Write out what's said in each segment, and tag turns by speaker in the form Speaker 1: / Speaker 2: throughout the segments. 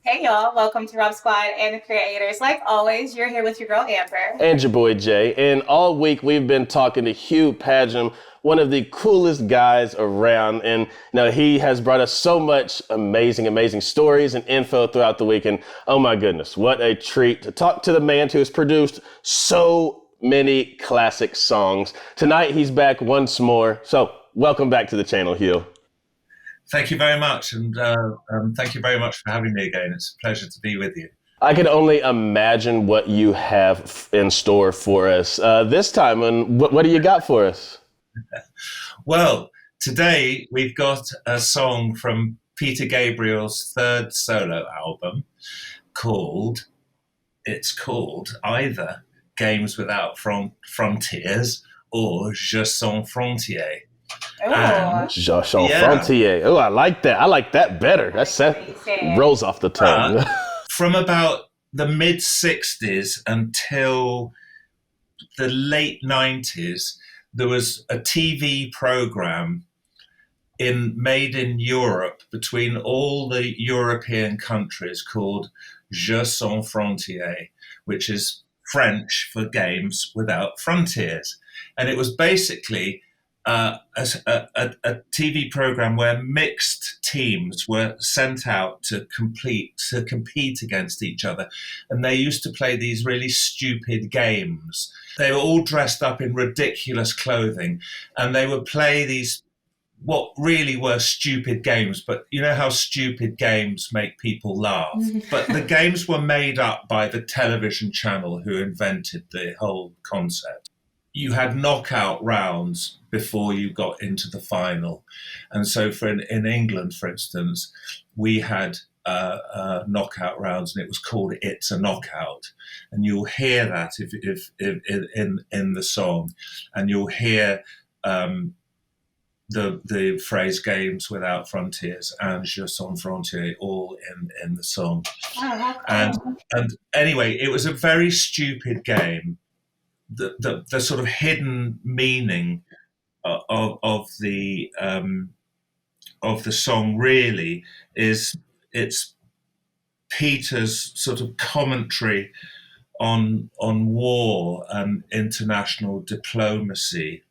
Speaker 1: Hey y'all, welcome to Rob Squad and the Creators. Like always, you're here with your girl Amber.
Speaker 2: And your boy Jay. And all week we've been talking to Hugh Padgham, one of the coolest guys around. And he has brought us so much amazing stories and info throughout the week. And oh my goodness, what a treat to talk to the man who has produced so many classic songs. Tonight he's back once more. So welcome back to the channel, Hugh.
Speaker 3: Thank you very much, and thank you very much for having me again. It's a pleasure to be with you.
Speaker 2: I can only imagine what you have in store for us this time. And what do you got for us?
Speaker 3: Well, today we've got a song from Peter Gabriel's third solo album called either Games Without Frontiers or Je Sans Frontier.
Speaker 2: Je Sans Frontier. Oh, I like that. I like that better. That rolls off the tongue.
Speaker 3: From about the mid-60s until the late 90s, there was a TV program made in Europe between all the European countries called Je Sans Frontier, which is French for Games Without Frontiers. And it was basically a TV program where mixed teams were sent out to compete against each other, and they used to play these really stupid games. They were all dressed up in ridiculous clothing, and they would play these what really were stupid games. But you know how stupid games make people laugh. But the games were made up by the television channel who invented the whole concept. You had knockout rounds before you got into the final. And so in England, for instance, we had knockout rounds, and it was called It's a Knockout. And you'll hear that if in the song, and you'll hear the phrase Games Without Frontiers and Je Sans Frontier all in the song.
Speaker 1: Oh, cool.
Speaker 3: And anyway, it was a very stupid game. The sort of hidden meaning of the song really is it's Peter's sort of commentary on war and international diplomacy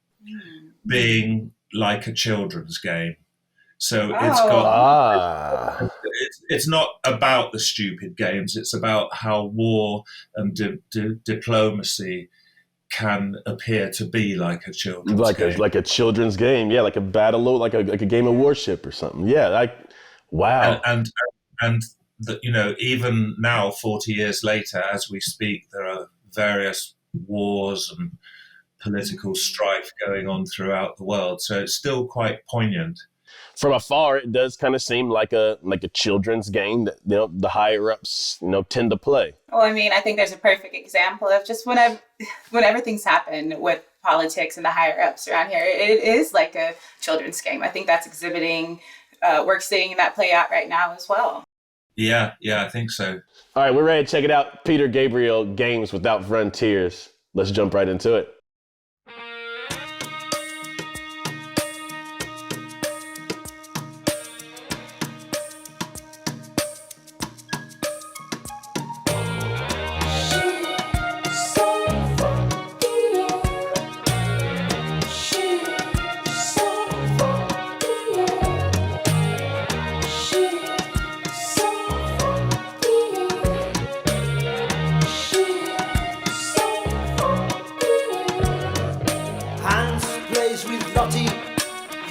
Speaker 3: being like a children's game. So it's not about the stupid games. It's about how war and diplomacy can appear to be like a children's game.
Speaker 2: Like a children's game, yeah, like a battle, like a game of warship or something. Yeah, wow.
Speaker 3: And even now, 40 years later, as we speak, there are various wars and political strife going on throughout the world. So it's still quite poignant.
Speaker 2: From afar, it does kind of seem like a children's game that the higher ups tend to play.
Speaker 1: Well, I mean, I think there's a perfect example of just whenever things happen with politics and the higher ups around here, it is like a children's game. I think that's exhibiting. We're seeing that play out right now as well.
Speaker 3: Yeah, I think so.
Speaker 2: All right, we're ready to check it out. Peter Gabriel, Games Without Frontiers. Let's jump right into it.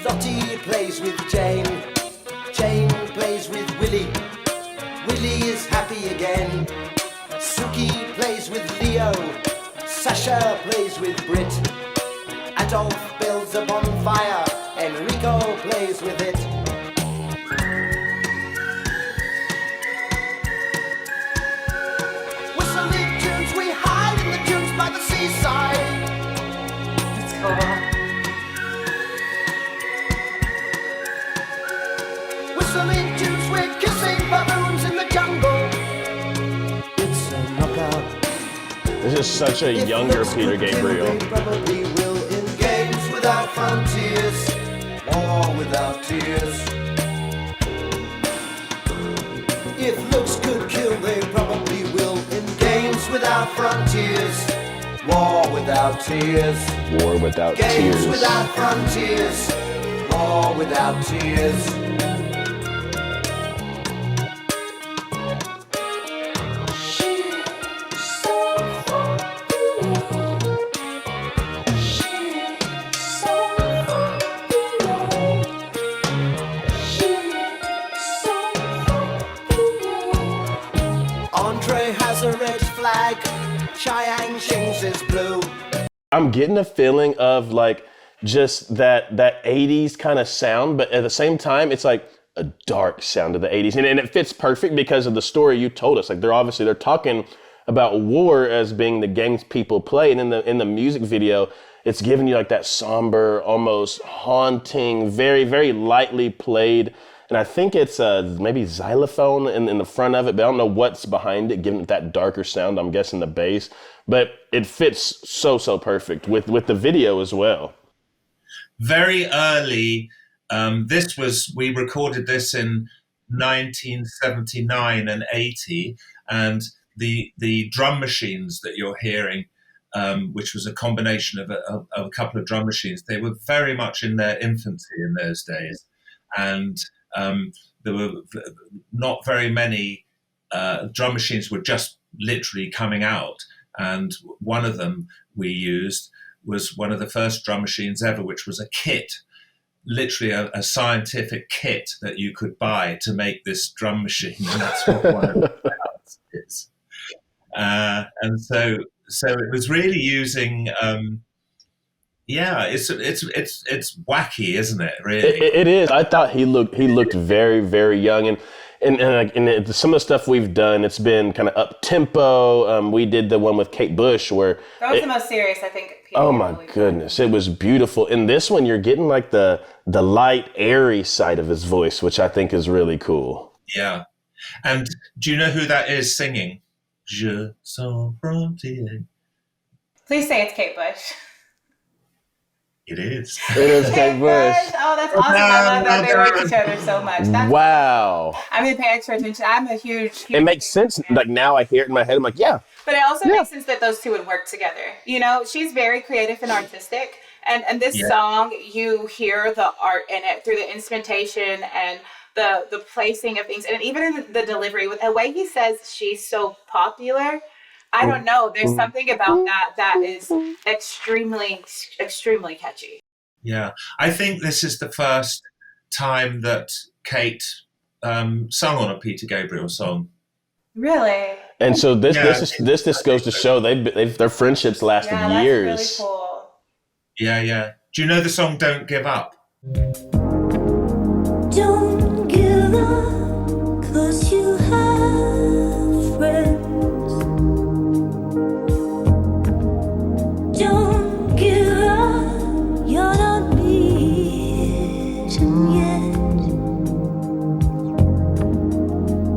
Speaker 4: Lottie plays with Jane. Jane plays with Willie. Willie is happy again. Suki plays with Leo. Sasha plays with Brit. Adolf builds a bonfire. Enrico plays with it. Whistling tunes, we hide in the dunes by the seaside.
Speaker 1: That's cool.
Speaker 4: Whistling tunes, we're kissing baboons in the jungle. It's a knockout.
Speaker 2: This is such a younger Peter Gabriel.
Speaker 4: They probably will in games without frontiers, war without tears. If looks could frontiers. War without tears.
Speaker 2: War without
Speaker 4: Games
Speaker 2: tears.
Speaker 4: without frontiers. War without tears. Andre has a red flag. Cheyenne Shings is blue.
Speaker 2: I'm getting a feeling of like just that 80s kind of sound, but at the same time, it's like a dark sound of the 80s. And it fits perfect because of the story you told us. Like they're talking about war as being the games people play. And in the music video, it's giving you like that somber, almost haunting, very, very lightly played. And I think it's maybe xylophone in the front of it, but I don't know what's behind it, giving it that darker sound. I'm guessing the bass, but it fits so perfect with the video as well.
Speaker 3: Very early, we recorded this in 1979 and 80, and the drum machines that you're hearing, which was a combination of a couple of drum machines, they were very much in their infancy in those days. And there were not very many drum machines were just literally coming out. And one of them we used was one of the first drum machines ever, which was a kit, literally a scientific kit that you could buy to make this drum machine. And that's what one of the sounds is. And so it was really using... it's wacky, isn't it? Really,
Speaker 2: it is. I thought he looked very, very young, and some of the stuff we've done, it's been kind of up tempo. We did the one with Kate Bush where
Speaker 1: that was the most serious, I think.
Speaker 2: Oh my goodness, it was beautiful. In this one, you're getting like the light, airy side of his voice, which I think is really cool.
Speaker 3: Yeah, and do you know who that is singing? Je suis frontier.
Speaker 1: Please say it's Kate Bush.
Speaker 3: It is.
Speaker 2: It is Kate Bush.
Speaker 1: Oh, that's awesome. I love that they work each other so much.
Speaker 2: Wow.
Speaker 1: I mean, pay extra attention. I'm a huge
Speaker 2: It makes sense. Like now I hear it in my head. I'm like, yeah.
Speaker 1: But it also makes sense that those two would work together. You know, she's very creative and artistic. And this song, you hear the art in it through the instrumentation and the placing of things. And even in the delivery, with the way he says she's so popular, I don't know. There's something about that is extremely, extremely catchy.
Speaker 3: Yeah. I think this is the first time that Kate sung on a Peter Gabriel song.
Speaker 1: Really?
Speaker 2: And so this goes to show their friendships lasted years.
Speaker 1: That's really cool.
Speaker 3: Yeah. Do you know the song Don't Give Up?
Speaker 5: Don't give up, 'cause you have friends. Don't give up, you're not beaten yet.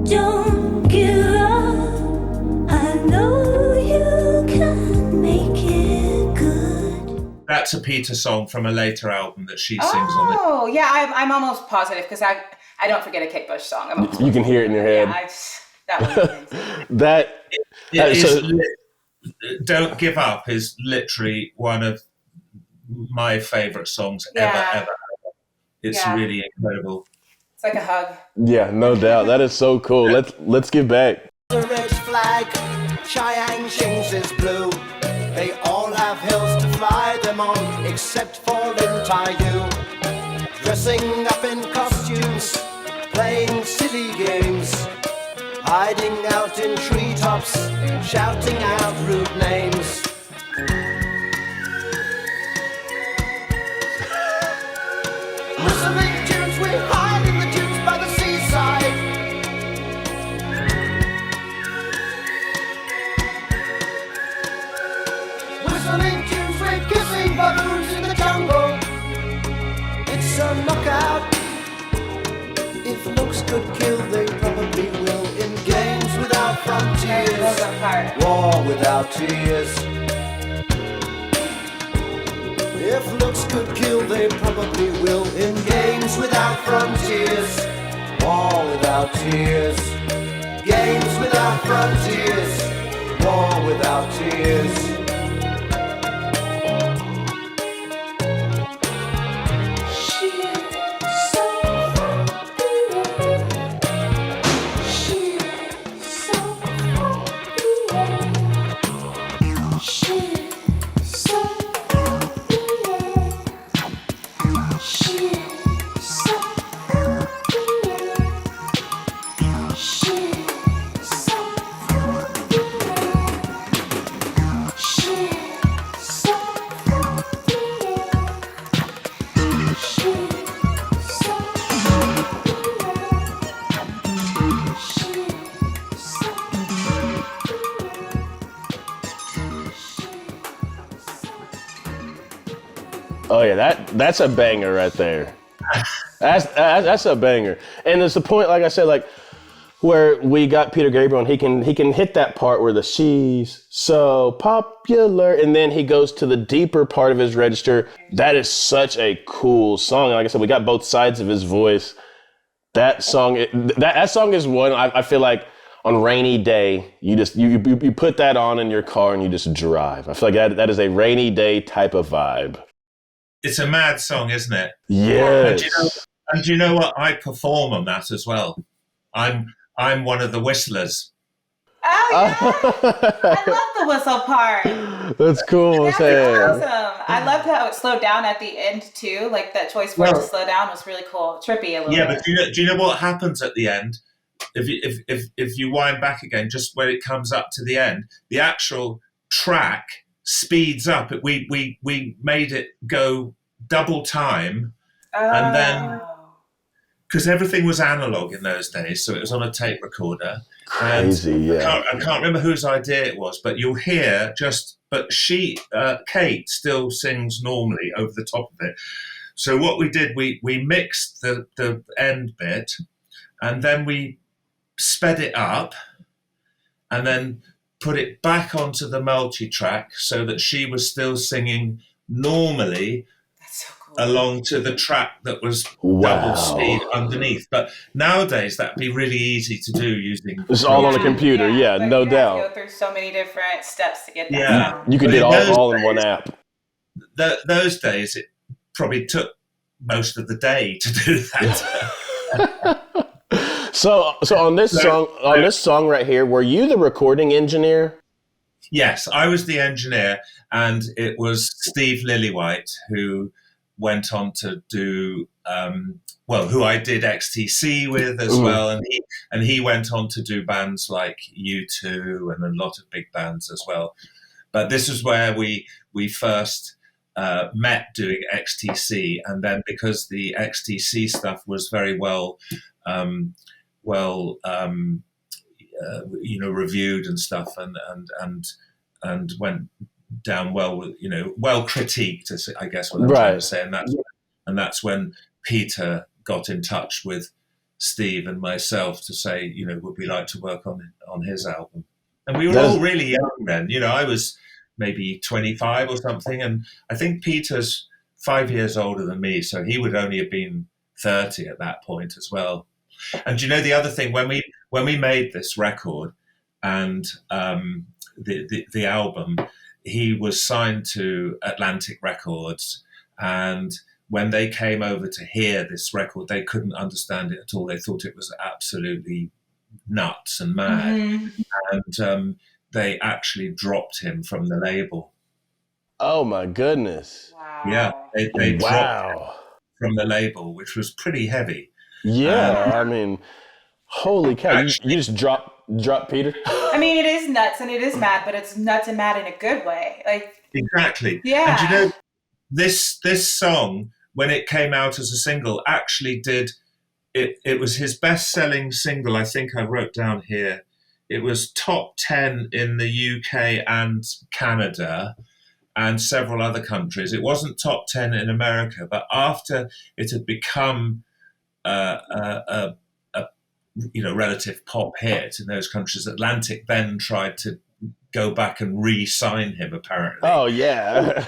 Speaker 5: Don't give up, I know you can make it good.
Speaker 3: That's a Peter song from a later album that she sings on it.
Speaker 1: Oh, yeah, I'm almost positive because I don't forget a Kate Bush song.
Speaker 2: You can hear it in your head.
Speaker 1: That was
Speaker 2: that
Speaker 3: Don't Give Up is literally one of my favorite songs ever. It's really incredible.
Speaker 1: It's like a hug.
Speaker 2: Yeah, no doubt. That is so cool. Let's give back.
Speaker 4: The red flag, Cheyenne Shings is blue. They all have hills to fly them on, except for Lintayu. Dressing up in costumes, playing silly games, hiding out in treetops, shouting out rude names. Whistling tunes, we hide in the dunes by the seaside. Whistling tunes, we're kissing baboons in the jungle. It's a knockout. If looks could kill, they probably will. In games without frontiers, war without tears. If looks could kill, they probably will. In games without frontiers, war without tears. Games without frontiers, war without tears.
Speaker 2: Oh yeah, that's a banger right there. That's a banger, and it's the point, like I said, like where we got Peter Gabriel, and he can hit that part where the she's so popular, and then he goes to the deeper part of his register. That is such a cool song. And like I said, we got both sides of his voice. That song, that song is one I feel like on rainy day, you put that on in your car and you just drive. I feel like that is a rainy day type of vibe.
Speaker 3: It's a mad song, isn't it?
Speaker 2: Yes.
Speaker 3: And do you know what? I perform on that as well. I'm one of the whistlers.
Speaker 1: Oh yeah, I love the whistle part.
Speaker 2: That's cool.
Speaker 1: That's awesome. I loved how it slowed down at the end too. Like that choice for it to slow down was really cool, trippy a little bit.
Speaker 3: Yeah, but do you know what happens at the end? If you wind back again, just when it comes up to the end, the actual track speeds up. We made it go double time, and then because everything was analog in those days, so it was on a tape recorder.
Speaker 2: Crazy, yeah.
Speaker 3: I can't remember whose idea it was, but you'll hear but Kate still sings normally over the top of it. So what we did, we mixed the end bit, and then we sped it up, and then put it back onto the multi-track so that she was still singing normally.
Speaker 1: That's so cool.
Speaker 3: Along to the track that was double speed underneath. But nowadays that'd be really easy to do using.
Speaker 2: It's all on a computer, yeah,
Speaker 1: but
Speaker 2: no
Speaker 1: you
Speaker 2: doubt.
Speaker 1: have to go through so many different steps to get that.
Speaker 3: Yeah.
Speaker 1: Sound.
Speaker 2: You can do it all in one app.
Speaker 3: Those days it probably took most of the day to do that.
Speaker 2: So on this song right here, were you the recording engineer?
Speaker 3: Yes, I was the engineer, and it was Steve Lillywhite who went on to do who I did XTC with as well, and he went on to do bands like U2 and a lot of big bands as well. But this is where we first met doing XTC, and then because the XTC stuff was very well reviewed and stuff, and went down well with, well critiqued, I guess what I'm trying to say, and that's when Peter got in touch with Steve and myself to say, would we like to work on his album? And we were all really young then. I was maybe 25 or something, and I think Peter's 5 years older than me, so he would only have been 30 at that point as well. And the other thing, when we made this record and the album, he was signed to Atlantic Records, and when they came over to hear this record, they couldn't understand it at all. They thought it was absolutely nuts and mad, and they actually dropped him from the label.
Speaker 2: Oh my goodness!
Speaker 1: Wow.
Speaker 3: Yeah, they dropped him from the label, which was pretty heavy.
Speaker 2: Yeah, I mean, holy cow! You just drop Peter.
Speaker 1: I mean, it is nuts and it is mad, but it's nuts and mad in a good way. Like
Speaker 3: exactly.
Speaker 1: Yeah.
Speaker 3: And this song, when it came out as a single, actually did it. It was his best-selling single. I think I wrote down here. It was top 10 in the UK and Canada and several other countries. It wasn't top 10 in America, but after it had become a relative pop hit in those countries, Atlantic then tried to go back and re-sign him, apparently.
Speaker 2: Oh, yeah.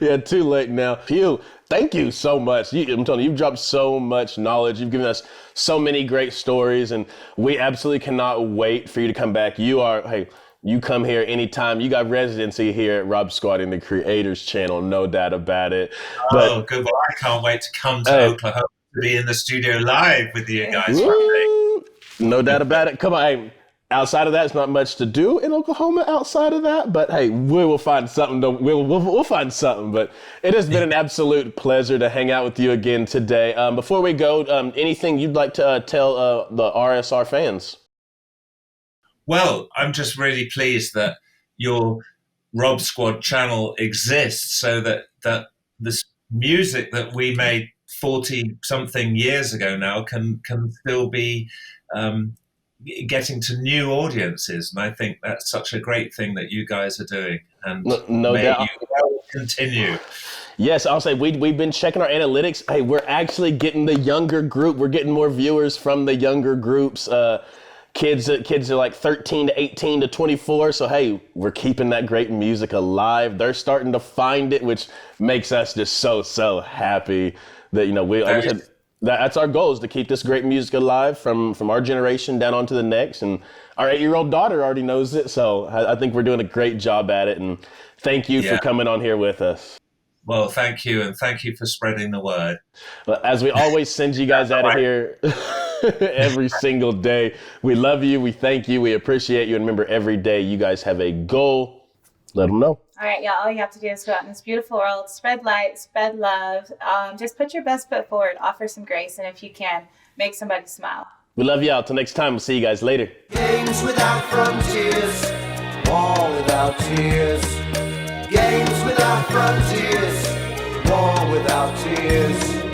Speaker 2: Yeah, too late now. Hugh, Thank you so much. I'm telling you, you've dropped so much knowledge. You've given us so many great stories, and we absolutely cannot wait for you to come back. You come here anytime. You got residency here at Rob Squad in the Creators Channel, no doubt about it.
Speaker 3: Oh, good. Well, I can't wait to come to Oklahoma to be in the studio live with you guys one day.
Speaker 2: No doubt about it. Come on, hey. Outside of that, it's not much to do in Oklahoma outside of that, but hey, we will find something. We'll find something, but it has been an absolute pleasure to hang out with you again today. Before we go, anything you'd like to tell the RSR fans?
Speaker 3: Well, I'm just really pleased that your Rob Squad channel exists so that this music that we made 40 something years ago now can still be getting to new audiences, and I think that's such a great thing that you guys are doing, and
Speaker 2: no doubt.
Speaker 3: You well continue.
Speaker 2: Yes, I'll say we've been checking our analytics. Hey, we're actually getting the younger group. We're getting more viewers from the younger groups. Kids are like 13 to 18 to 24. So hey, we're keeping that great music alive. They're starting to find it, which makes us just so happy that that's our goal, is to keep this great music alive from our generation down onto the next. And our 8-year-old daughter already knows it. So I think we're doing a great job at it. And thank you for coming on here with us.
Speaker 3: Well, thank you. And thank you for spreading the word.
Speaker 2: Well, as we always send you guys out of here every single day. We love you. We thank you. We appreciate you. And remember, every day you guys have a goal. Let them know.
Speaker 1: All right, y'all, all you have to do is go out in this beautiful world, spread light, spread love, just put your best foot forward, offer some grace, and if you can, make somebody smile.
Speaker 2: We love y'all. Till next time, we'll see you guys later.
Speaker 4: Games without frontiers, war without tears. Games without frontiers, war without tears.